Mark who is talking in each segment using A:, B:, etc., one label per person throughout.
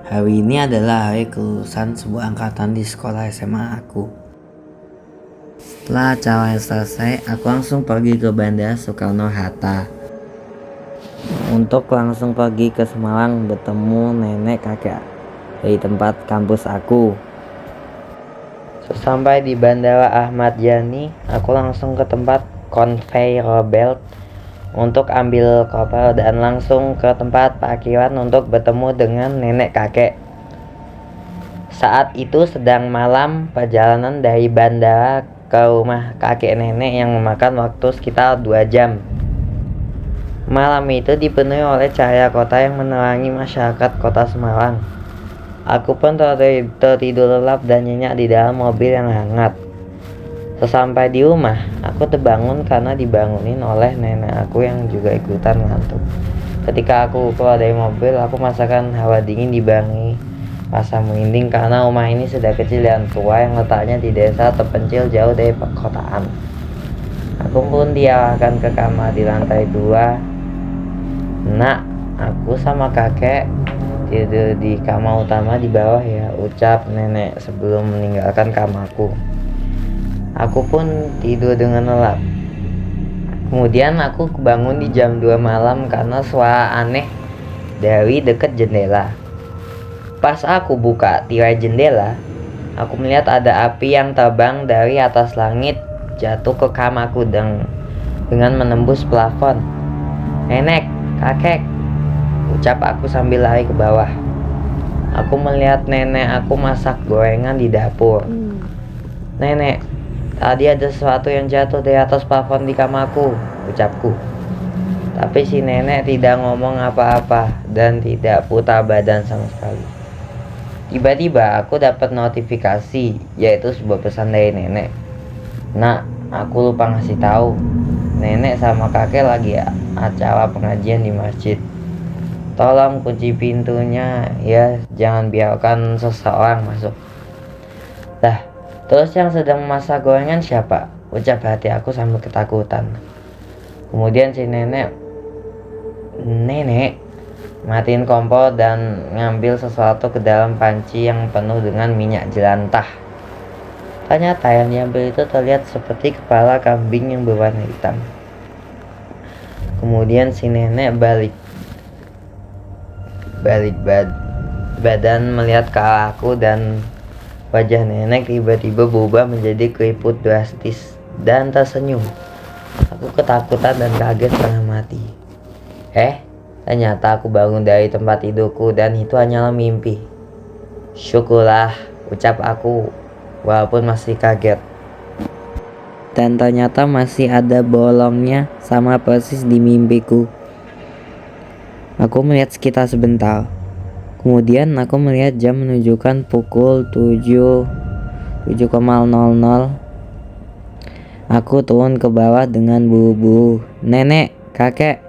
A: Hari ini adalah hari kelulusan sebuah angkatan di sekolah SMA aku. Setelah acara selesai, aku langsung pergi ke Bandara Soekarno-Hatta untuk langsung pergi ke Semarang bertemu nenek kakek dari tempat kampus aku. Sesampai di Bandara Ahmad Yani, aku langsung ke tempat conveyor belt untuk ambil koper dan langsung ke tempat parkiran untuk bertemu dengan nenek kakek. Saat itu sedang malam, perjalanan dari bandara ke rumah kakek nenek yang memakan waktu sekitar 2 jam. Malam itu dipenuhi oleh cahaya kota yang menerangi masyarakat kota Semarang. Aku pun tertidur lelap dan nyenyak di dalam mobil yang hangat. Sesampai di rumah, aku terbangun karena dibangunin oleh nenek aku yang juga ikutan ngantuk. Ketika aku keluar dari mobil, aku merasakan hawa dingin dibarengi rasa merinding karena rumah ini sudah kecil dan tua yang letaknya di desa terpencil jauh dari perkotaan. Aku pun diarahkan ke kamar di lantai 2. Nak, aku sama kakek tidur di kamar utama di bawah ya, ucap nenek sebelum meninggalkan kamarku. Aku pun tidur dengan lelap. Kemudian aku kebangun di jam 2 malam karena suara aneh dari dekat jendela. Pas aku buka tirai jendela, aku melihat ada api yang terbang dari atas langit jatuh ke kamarku dengan menembus plafon. Nenek, kakek, ucap aku sambil lari ke bawah. Aku melihat nenek aku masak gorengan di dapur. Nenek, tadi ada sesuatu yang jatuh dari atas plafon di kamarku, ucapku. Tapi si nenek tidak ngomong apa-apa dan tidak putar badan sama sekali. Tiba-tiba aku dapat notifikasi, yaitu sebuah pesan dari nenek. Nak, aku lupa ngasih tahu. Nenek sama kakek lagi acara pengajian di masjid. Tolong kunci pintunya ya, jangan biarkan seseorang masuk. Dah, terus yang sedang memasak gorengan siapa? Ucap hati aku sambil ketakutan. Kemudian si nenek matiin kompor dan ngambil sesuatu ke dalam panci yang penuh dengan minyak jelantah. Ternyata yang diambil itu terlihat seperti kepala kambing yang berwarna hitam. Kemudian si nenek balik badan melihat ke arahku dan wajah nenek tiba-tiba berubah menjadi keriput drastis dan tersenyum. Aku ketakutan dan kaget setengah mati. Ternyata aku bangun dari tempat tidurku dan itu hanyalah mimpi. Syukurlah, ucap aku walaupun masih kaget. Dan ternyata masih ada bolongnya sama persis di mimpiku. Aku melihat sekitar sebentar. Kemudian aku melihat jam menunjukkan pukul 7.00. Aku turun ke bawah dengan buru-buru. Nenek, kakek,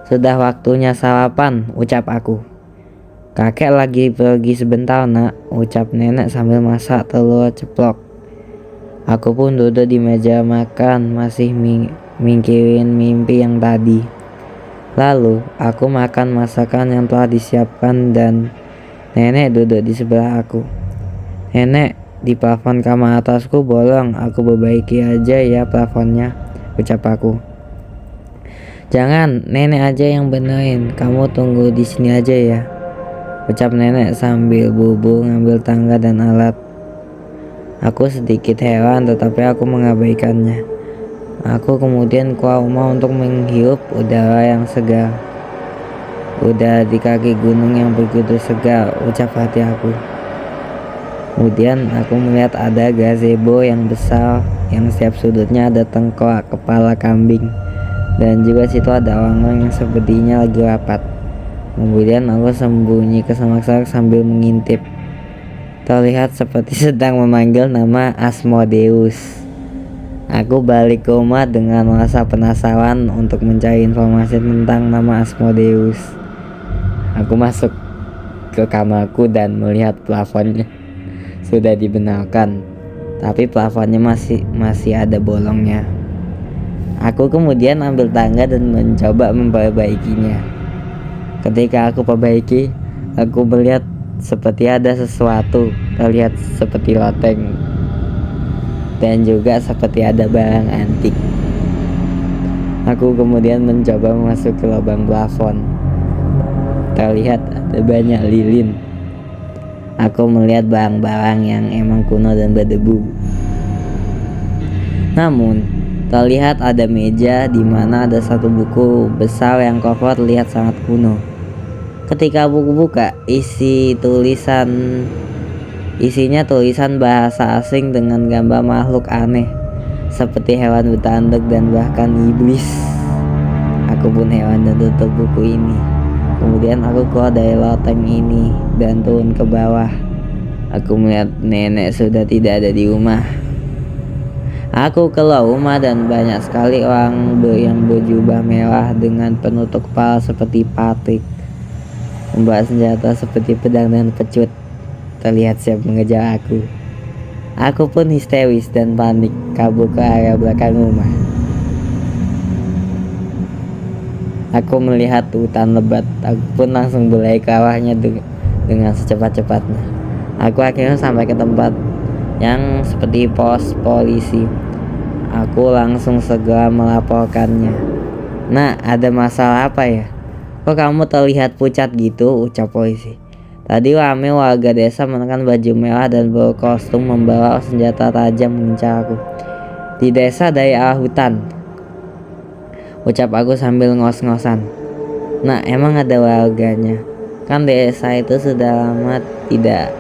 A: sudah waktunya sarapan, ucap aku. Kakek lagi pergi sebentar nak, ucap nenek sambil masak telur ceplok. Aku pun duduk di meja makan, masih mikirin mimpi yang tadi. Lalu aku makan masakan yang telah disiapkan dan nenek duduk di sebelah aku. Nenek, di plafon kamar atasku bolong, aku perbaiki aja ya plafonnya, ucap aku. Jangan, nenek aja yang benerin, kamu tunggu di sini aja ya, ucap nenek sambil buru-buru ngambil tangga dan alat. Aku sedikit heran tetapi aku mengabaikannya. Aku kemudian keluar rumah untuk menghirup udara yang segar. Udah di kaki gunung yang begitu segar, ucap hati aku. Kemudian aku melihat ada gazebo yang besar yang setiap sudutnya ada tengkorak kepala kambing. Dan juga situ ada orang-orang yang sepertinya lagi rapat. Kemudian aku sembunyi ke semak-semak sambil mengintip. Terlihat seperti sedang memanggil nama Asmodeus. Aku balik ke rumah dengan rasa penasaran untuk mencari informasi tentang nama Asmodeus. Aku masuk ke kamarku dan melihat plafonnya sudah dibenarkan, tapi plafonnya masih ada bolongnya. Aku kemudian ambil tangga dan mencoba memperbaikinya. Ketika aku perbaiki, aku melihat seperti ada sesuatu, terlihat seperti loteng, dan juga seperti ada barang antik. Aku kemudian mencoba masuk ke lubang plafon. Terlihat ada banyak lilin. Aku melihat barang-barang yang emang kuno dan berdebu. Namun, terlihat ada meja di mana ada satu buku besar yang cover terlihat sangat kuno. Ketika buku buka, isinya tulisan bahasa asing dengan gambar makhluk aneh seperti hewan bertanduk dan bahkan iblis. Aku pun hewan dan tutup buku ini. Kemudian aku keluar dari loteng ini dan turun ke bawah. Aku melihat nenek sudah tidak ada di rumah. Aku keluar rumah dan banyak sekali orang yang berjubah merah dengan penutup kepala seperti patik, membawa senjata seperti pedang dan pecut, terlihat siap mengejar aku. Aku pun histeris dan panik kabur ke area belakang rumah. Aku melihat hutan lebat. Aku pun langsung berlari ke arahnya dengan secepat-cepatnya. Aku akhirnya sampai ke tempat yang seperti pos polisi. Aku langsung segera melaporkannya. "Nah, ada masalah apa ya? Kok kamu terlihat pucat gitu?" ucap polisi. "Tadi rame warga desa mengenakan baju merah dan berkostum membawa senjata tajam mengincar aku di desa dari arah hutan," ucap aku sambil ngos-ngosan. "Nah, emang ada warganya? Kan desa itu sudah lama tidak